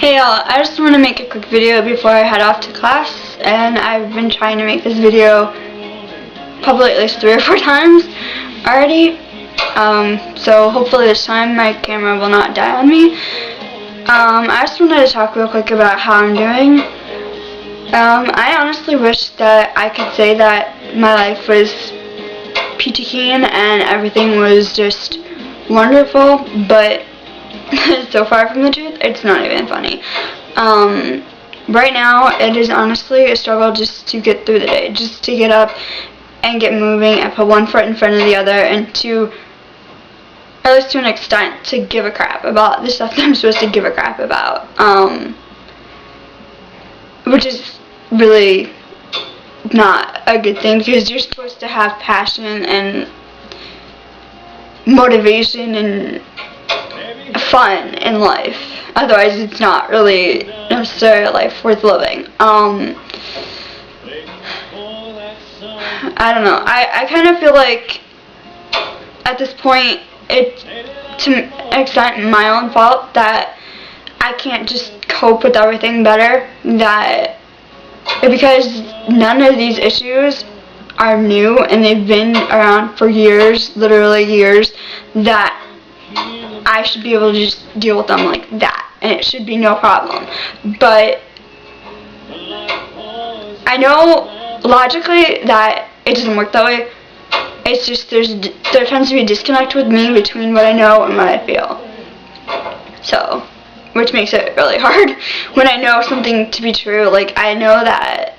Hey y'all, I just want to make a quick video before I head off to class, and I've been trying to make this video probably at least 3 or 4 times already, so hopefully this time my camera will not die on me. I just wanted to talk real quick about how I'm doing. I honestly wish that I could say that my life was peachy keen and everything was just wonderful, but so far from the truth, it's not even funny. Right now, it is honestly a struggle just to get through the day, just to get up and get moving and put one foot in front of the other, and to, at least to an extent, to give a crap about the stuff that I'm supposed to give a crap about, which is really not a good thing, because you're supposed to have passion and motivation and fun in life. Otherwise, it's not really necessarily a life worth living. I don't know. I kind of feel like at this point, it's to an extent my own fault that I can't just cope with everything better. That because none of these issues are new and they've been around for years, literally years, that I should be able to just deal with them like that, and it should be no problem. But I know logically that it doesn't work that way. It's just there tends to be a disconnect with me between what I know and what I feel. So, which makes it really hard when I know something to be true. Like, I know that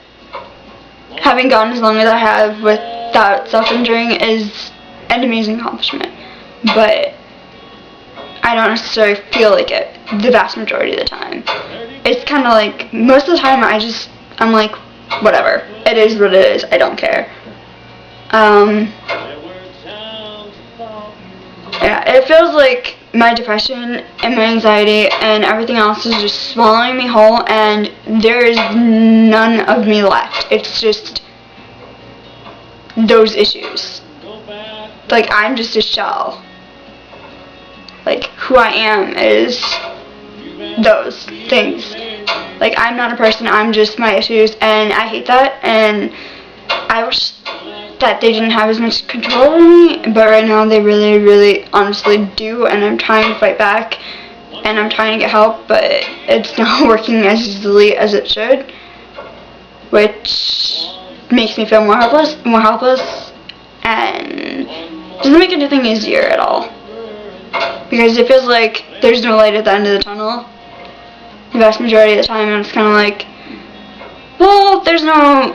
having gone as long as I have without self-injuring is an amazing accomplishment, but I don't necessarily feel like it the vast majority of the time. It's kind of like, most of the time I'm like, whatever. It is what it is. I don't care. Yeah, it feels like my depression and my anxiety and everything else is just swallowing me whole, and there is none of me left. It's just those issues. Like, I'm just a shell. Like, who I am is those things. Like, I'm not a person, I'm just my issues, and I hate that, and I wish that they didn't have as much control over me, but right now they really, really honestly do, and I'm trying to fight back, and I'm trying to get help, but it's not working as easily as it should, which makes me feel more helpless, and doesn't make anything easier at all. Because it feels like there's no light at the end of the tunnel the vast majority of the time, and it's kind of like, well, there's no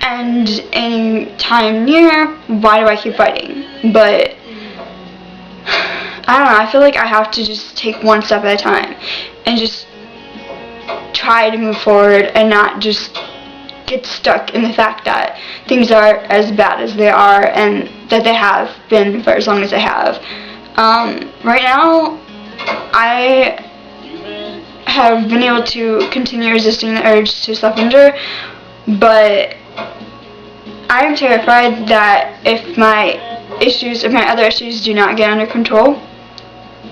end any time near, why do I keep fighting? But I don't know, I feel like I have to just take one step at a time and just try to move forward and not just get stuck in the fact that things are as bad as they are and that they have been for as long as they have. Right now, I have been able to continue resisting the urge to self-injure, but I am terrified that if my other issues do not get under control,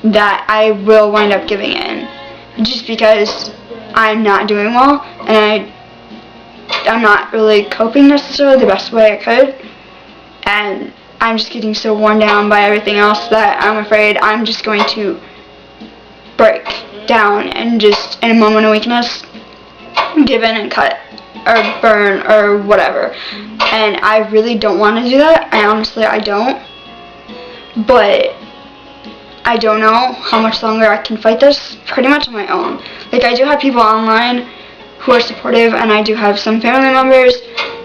that I will wind up giving in, just because I'm not doing well, and I'm not really coping necessarily the best way I could, and I'm just getting so worn down by everything else that I'm afraid I'm just going to break down and just, in a moment of weakness, give in and cut or burn or whatever. And I really don't want to do that. I don't. But I don't know how much longer I can fight this pretty much on my own. Like, I do have people online who are supportive, and I do have some family members,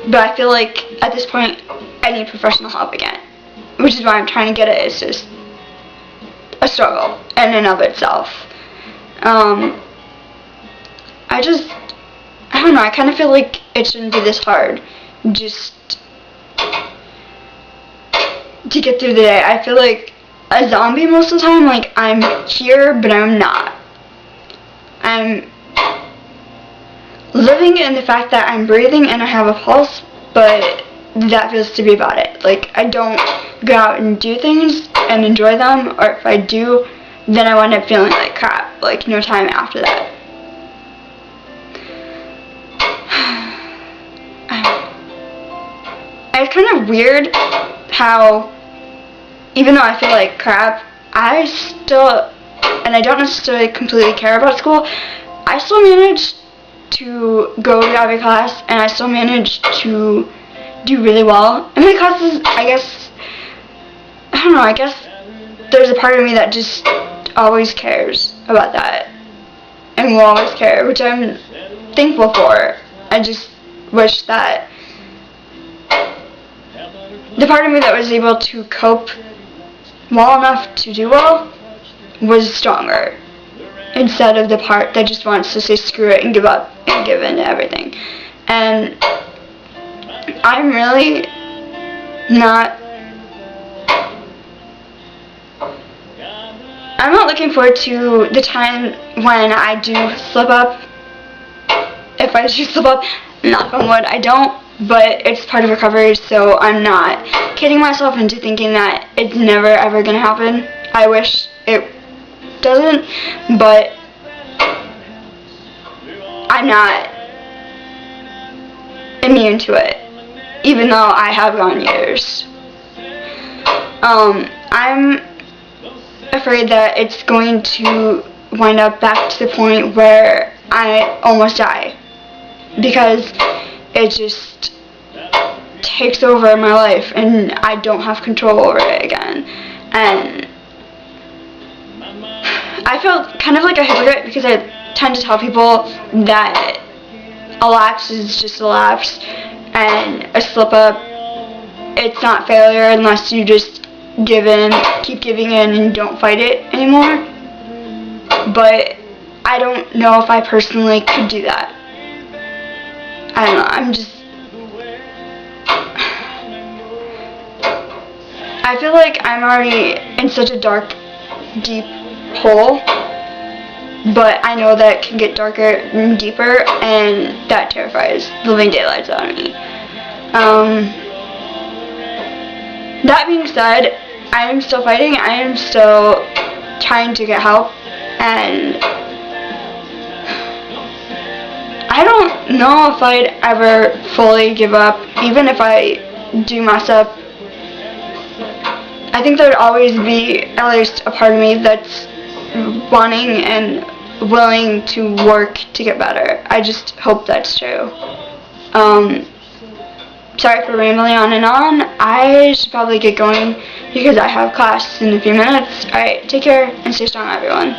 but I feel like at this point I need professional help again, which is why I'm trying to get it. It's just a struggle in and of itself. I don't know, I kind of feel like it shouldn't be this hard just to get through the day. I feel like a zombie most of the time. Like, I'm here, but I'm not. I'm living in the fact that I'm breathing and I have a pulse, but that feels to be about it. Like, I don't go out and do things and enjoy them, or if I do, then I wind up feeling like crap, like, no time after that. kind of weird how, even though I feel like crap, I still, and I don't necessarily completely care about school, I still manage to go to every class, and I still manage to do really well. In my classes, I don't know, I guess there's a part of me that just always cares about that, and will always care, which I'm thankful for. I just wish that the part of me that was able to cope well enough to do well was stronger, instead of the part that just wants to say screw it and give up and give in to everything. And I'm really not looking forward to the time when I do slip up. If I do slip up, knock on wood, I don't, but it's part of recovery, so I'm not kidding myself into thinking that it's never ever gonna happen. I wish it doesn't, but I'm not immune to it, even though I have gone years. I'm afraid that it's going to wind up back to the point where I almost die, because it just takes over my life and I don't have control over it again. And I feel kind of like a hypocrite, because I tend to tell people that a lapse is just a lapse, and a slip up, it's not failure unless you just give in, keep giving in, and don't fight it anymore. But I don't know if I personally could do that. I don't know, I feel like I'm already in such a dark, deep hole, but I know that it can get darker and deeper, and that terrifies the living daylights out of me. That being said, I am still fighting, I am still trying to get help, and I don't know if I'd ever fully give up, even if I do mess up. I think there'd always be at least a part of me that's wanting and willing to work to get better. I just hope that's true. Sorry for rambling on and on. I should probably get going because I have class in a few minutes. Alright, take care and stay strong, everyone.